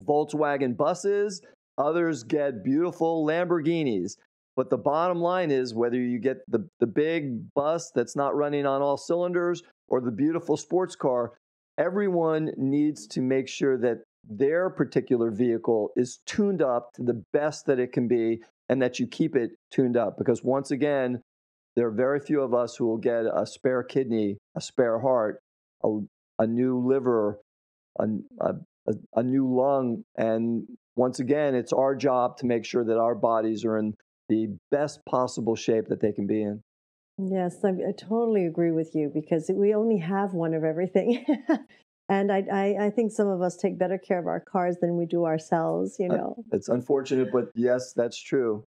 Volkswagen buses, others get beautiful Lamborghinis. But the bottom line is, whether you get the big bus that's not running on all cylinders or the beautiful sports car, everyone needs to make sure that their particular vehicle is tuned up to the best that it can be, and that you keep it tuned up. Because once again, there are very few of us who will get a spare kidney, a spare heart, a new liver, a new lung. And once again, it's our job to make sure that our bodies are in the best possible shape that they can be in. Yes, I totally agree with you because we only have one of everything. And I think some of us take better care of our cars than we do ourselves, you know. It's unfortunate, but yes, that's true.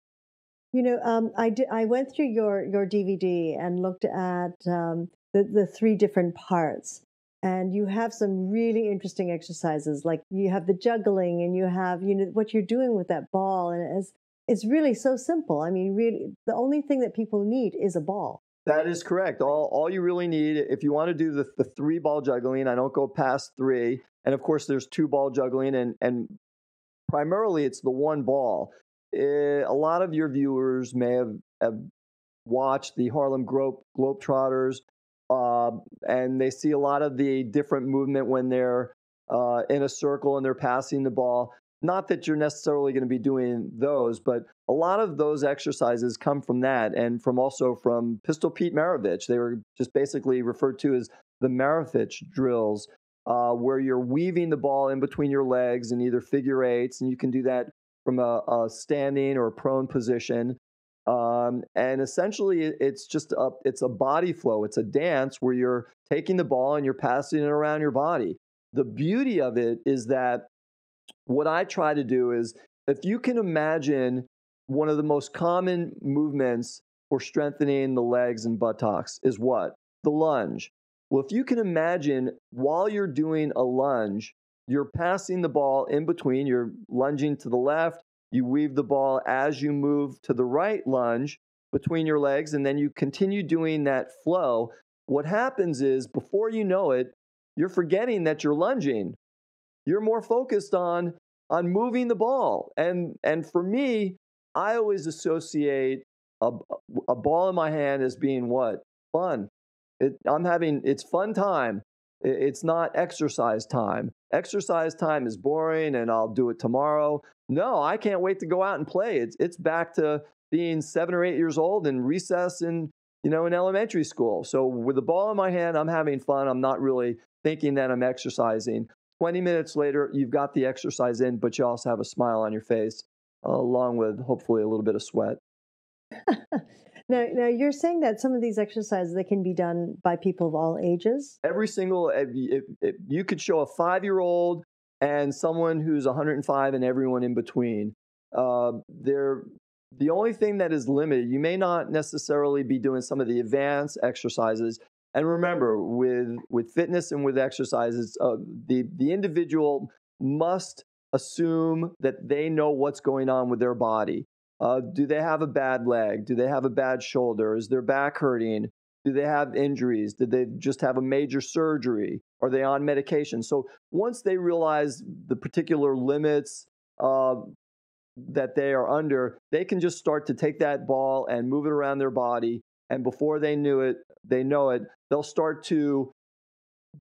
I went through your DVD and looked at the three different parts, and you have some really interesting exercises. Like you have the juggling, and you have what you're doing with that ball, and it's really so simple. I mean, really, the only thing that people need is a ball. That is correct. All you really need, if you want to do the three ball juggling, I don't go past three. And of course, there's two ball juggling, and primarily it's the one ball. A lot of your viewers may have watched the Harlem Globetrotters, and they see a lot of the different movement when they're in a circle and they're passing the ball. Not that you're necessarily going to be doing those, but a lot of those exercises come from that, and from Pistol Pete Maravich. They were just basically referred to as the Maravich drills, where you're weaving the ball in between your legs in either figure eights, and you can do that from a standing or a prone position. And essentially, it's a body flow. It's a dance where you're taking the ball and you're passing it around your body. The beauty of it is that what I try to do is, if you can imagine, one of the most common movements for strengthening the legs and buttocks is what? The lunge. Well, if you can imagine, while you're doing a lunge, you're passing the ball in between, you're lunging to the left, you weave the ball as you move to the right lunge between your legs, and then you continue doing that flow. What happens is, before you know it, you're forgetting that you're lunging. You're more focused on moving the ball. And for me, I always associate a ball in my hand as being what? Fun. It's fun time. It's not exercise time. Exercise time is boring and I'll do it tomorrow. No, I can't wait to go out and play. It's back to being 7 or 8 years old and recess in elementary school. So with the ball in my hand, I'm having fun. I'm not really thinking that I'm exercising. 20 minutes later, you've got the exercise in, but you also have a smile on your face, along with hopefully a little bit of sweat. Now you're saying that some of these exercises, they can be done by people of all ages? Every single, if you could show a 5-year-old and someone who's 105 and everyone in between. The only thing that is limited, you may not necessarily be doing some of the advanced exercises. And remember, with fitness and with exercises, the individual must assume that they know what's going on with their body. Do they have a bad leg? Do they have a bad shoulder? Is their back hurting? Do they have injuries? Did they just have a major surgery? Are they on medication? So once they realize the particular limits that they are under, they can just start to take that ball and move it around their body. And before they know it, they'll start to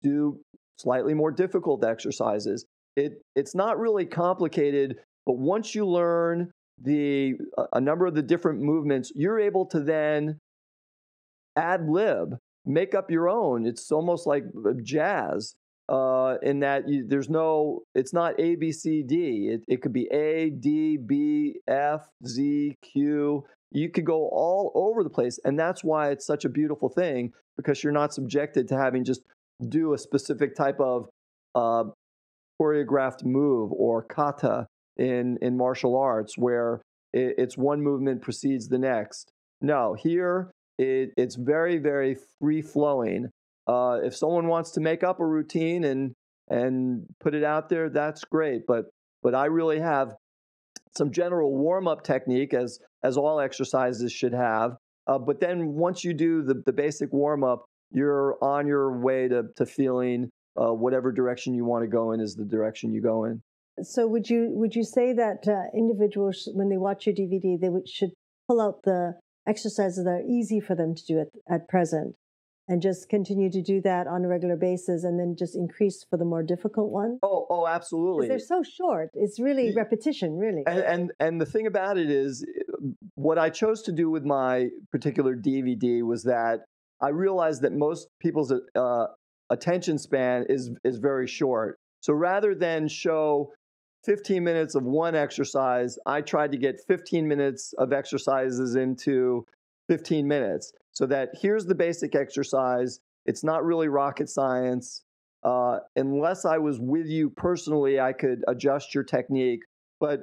do slightly more difficult exercises. It's not really complicated, but once you learn a number of the different movements, you're able to then ad lib, make up your own. It's almost like jazz in that it's not A, B, C, D. It could be A, D, B, F, Z, Q. You could go all over the place. And that's why it's such a beautiful thing, because you're not subjected to having just do a specific type of choreographed move or kata in martial arts where it's one movement precedes the next. No, here it's very, very free flowing. If someone wants to make up a routine and put it out there, that's great. But I really have some general warm up technique as all exercises should have. But then once you do the basic warm up, you're on your way to feeling whatever direction you want to go in is the direction you go in. So would you say that individuals, when they watch your DVD, should pull out the exercises that are easy for them to do at present, and just continue to do that on a regular basis, and then just increase for the more difficult ones? Oh, absolutely. Because they're so short. It's really repetition, really. And the thing about it is, what I chose to do with my particular DVD was that I realized that most people's attention span is very short. So rather than show 15 minutes of one exercise, I tried to get 15 minutes of exercises into 15 minutes. So that here's the basic exercise. It's not really rocket science. Unless I was with you personally, I could adjust your technique. But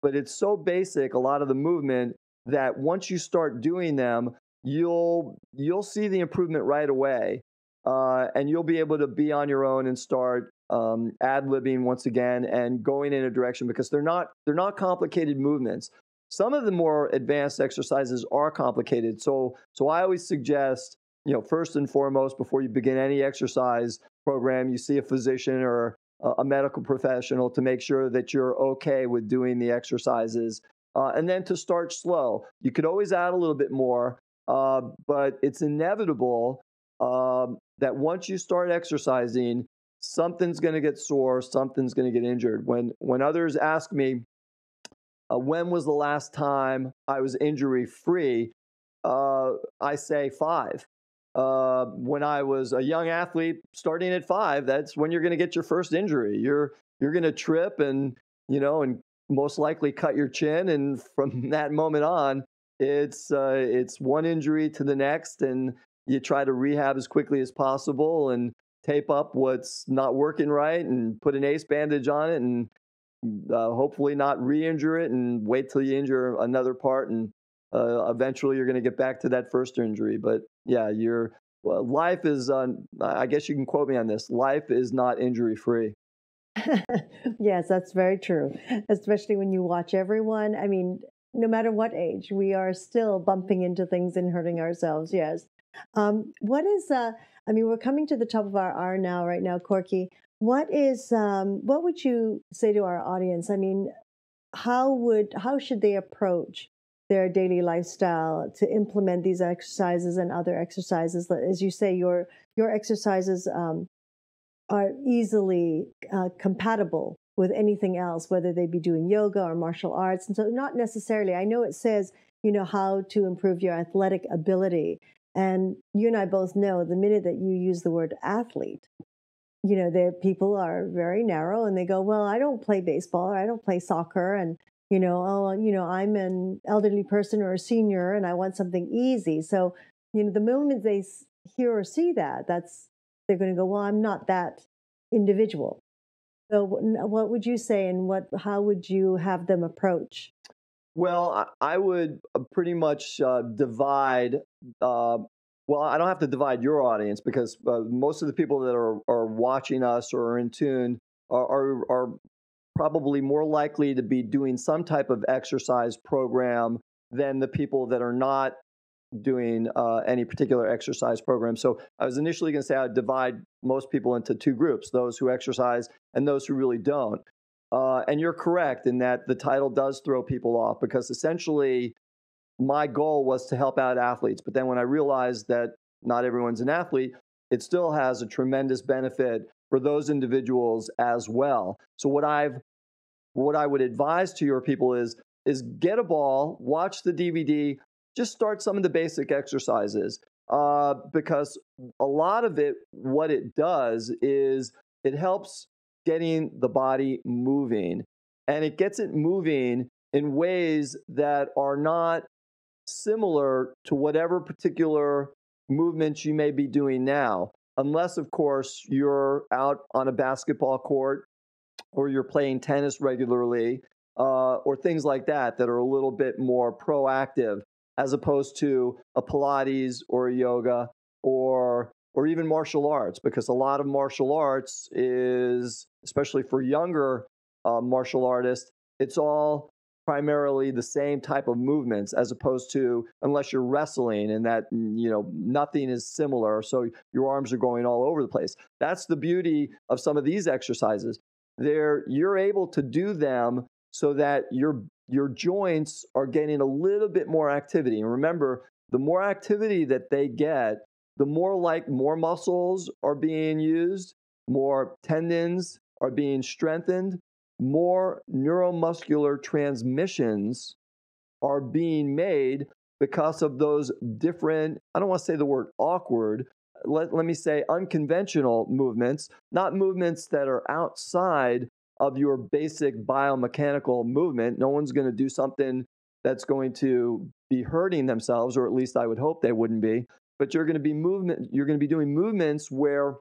it's so basic, a lot of the movement, that once you start doing them, you'll see the improvement right away. And you'll be able to be on your own and start ad-libbing once again and going in a direction, because they're not complicated movements. Some of the more advanced exercises are complicated. So I always suggest, first and foremost, before you begin any exercise program, you see a physician or a medical professional to make sure that you're okay with doing the exercises. And then to start slow. You could always add a little bit more, but it's inevitable that once you start exercising, something's going to get sore, something's going to get injured. When others ask me, when was the last time I was injury free? I say 5. When I was a young athlete, starting at 5, that's when you're going to get your first injury. You're going to trip and most likely cut your chin, and from that moment on, it's one injury to the next, and you try to rehab as quickly as possible and tape up what's not working right and put an ace bandage on it and hopefully not re-injure it and wait till you injure another part, and eventually you're going to get back to that first injury. But yeah, life is, I guess you can quote me on this, life is not injury free. Yes, that's very true. Especially when you watch everyone. I mean, no matter what age, we are still bumping into things and hurting ourselves. Yes. We're coming to the top of our hour now, right now, Corkey. What would you say to our audience? I mean, how should they approach their daily lifestyle to implement these exercises and other exercises? As you say, your exercises are easily compatible with anything else, whether they be doing yoga or martial arts. And so not necessarily, I know it says, how to improve your athletic ability. And you and I both know the minute that you use the word athlete, people are very narrow and they go, well, I don't play baseball or I don't play soccer. And, I'm an elderly person or a senior and I want something easy. So, the moment they hear or see that, they're going to go, well, I'm not that individual. So what would you say, and how would you have them approach? Well, I would pretty much divide. Well, I don't have to divide your audience, because most of the people that are watching us or are in tune are probably more likely to be doing some type of exercise program than the people that are not doing any particular exercise program. So I was initially going to say I'd divide most people into two groups, those who exercise and those who really don't. And you're correct in that the title does throw people off, because essentially my goal was to help out athletes. But then when I realized that not everyone's an athlete, it still has a tremendous benefit for those individuals as well. So what I would advise to your people is get a ball, watch the DVD, just start some of the basic exercises, because a lot of it, what it does is it helps getting the body moving, and it gets it moving in ways that are not similar to whatever particular movements you may be doing now, unless, of course, you're out on a basketball court or you're playing tennis regularly, or things like that that are a little bit more proactive, as opposed to a Pilates or a yoga or even martial arts, because a lot of martial arts is, especially for younger martial artists, it's all primarily the same type of movements, as opposed to, unless you're wrestling, and that, nothing is similar, so your arms are going all over the place. That's the beauty of some of these exercises. You're able to do them so that your joints are getting a little bit more activity. And remember, the more activity that they get, the more muscles are being used, more tendons are being strengthened, more neuromuscular transmissions are being made because of those different, I don't want to say the word awkward, let me say unconventional movements, not movements that are outside of your basic biomechanical movement. No one's going to do something that's going to be hurting themselves, or at least I would hope they wouldn't be. But you're going to be doing movements where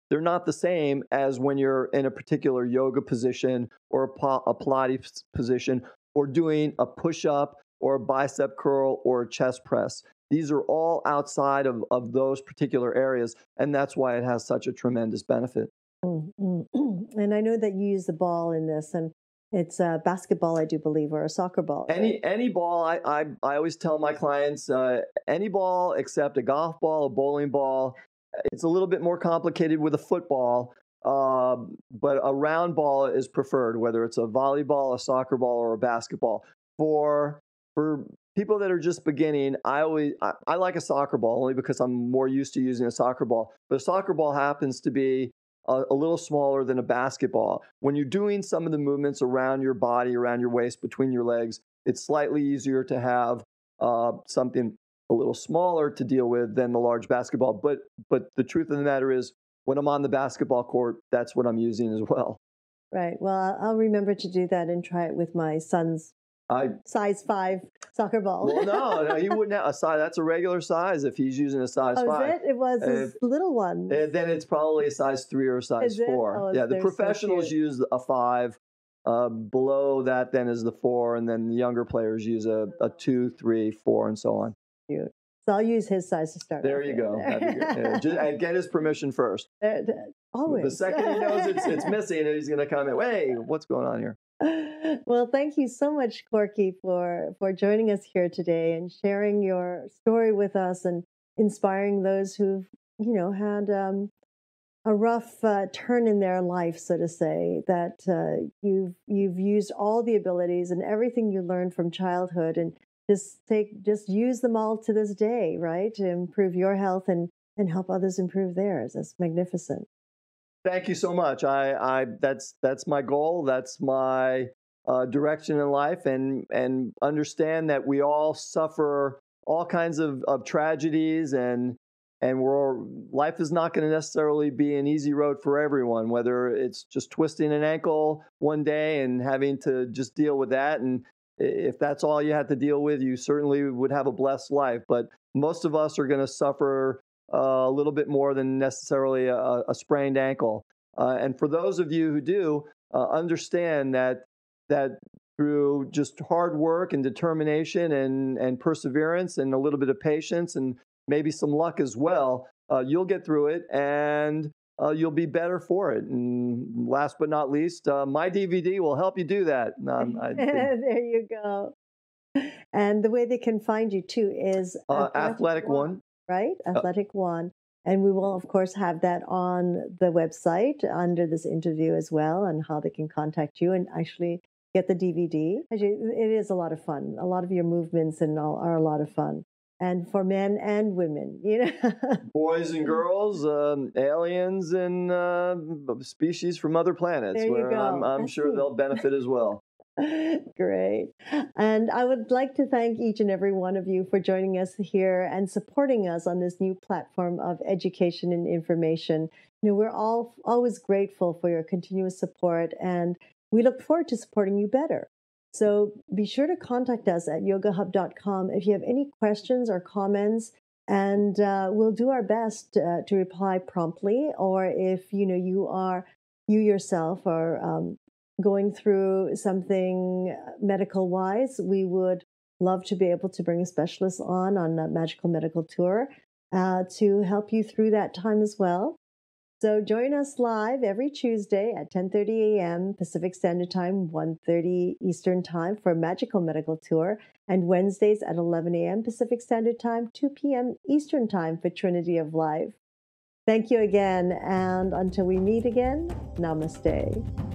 they're not the same as when you're in a particular yoga position or a Pilates position, or doing a push-up or a bicep curl or a chest press. These are all outside of those particular areas, and that's why it has such a tremendous benefit. And I know that you use the ball in this, and it's a basketball, I do believe, or a soccer ball. Any ball. I always tell my clients, any ball except a golf ball, a bowling ball. It's a little bit more complicated with a football, but a round ball is preferred, whether it's a volleyball, a soccer ball, or a basketball. For people that are just beginning, I like a soccer ball, only because I'm more used to using a soccer ball. But a soccer ball happens to be a little smaller than a basketball. When you're doing some of the movements around your body, around your waist, between your legs, it's slightly easier to have something a little smaller to deal with than the large basketball. But the truth of the matter is, when I'm on the basketball court, that's what I'm using as well. Right. Well, I'll remember to do that and try it with my son's size 5 soccer ball. Well, no, he wouldn't have a size. That's a regular size if he's using a size 5. Is it? It was his little one. Then it's probably a size 3 or a size 4. Oh, yeah, the professionals use a 5. Below that then is the 4, and then the younger players use a 2, 3, 4, and so on. Cute. So I'll use his size to start. There you go. And get his permission first. Always. The second he knows it's missing, he's going to come in. Hey, what's going on here? Well, thank you so much, Corkey, for joining us here today and sharing your story with us and inspiring those who've had a rough turn in their life, so to say. That you've used all the abilities and everything you learned from childhood and just use them all to this day, right? To improve your health and help others improve theirs. That's magnificent. Thank you so much. That's my goal. That's my direction in life, and understand that we all suffer all kinds of tragedies, and life is not going to necessarily be an easy road for everyone, whether it's just twisting an ankle one day and having to just deal with that. And if that's all you had to deal with, you certainly would have a blessed life. But most of us are going to suffer a little bit more than necessarily a sprained ankle. And for those of you who do, understand that through just hard work and determination and perseverance and a little bit of patience and maybe some luck as well, you'll get through it. And you'll be better for it. And last but not least, my DVD will help you do that. There you go. And the way they can find you too is Athletic One, right? Athletic One. And we will, of course, have that on the website under this interview as well, and how they can contact you and actually get the DVD. It is a lot of fun. A lot of your movements and all are a lot of fun. And for men and women, boys and girls, aliens and species from other planets, there you where go. I'm sure they'll benefit as well. Great. And I would like to thank each and every one of you for joining us here and supporting us on this new platform of education and information. We're all always grateful for your continuous support, and we look forward to supporting you better. So be sure to contact us at yogahub.com if you have any questions or comments, and we'll do our best to reply promptly. Or if you yourself are going through something medical wise, we would love to be able to bring a specialist on a magical medical tour to help you through that time as well. So join us live every Tuesday at 10:30 a.m. Pacific Standard Time, 1:30 Eastern Time for a magical medical tour, and Wednesdays at 11 a.m. Pacific Standard Time, 2 p.m. Eastern Time for Trinity of Life. Thank you again, and until we meet again, namaste.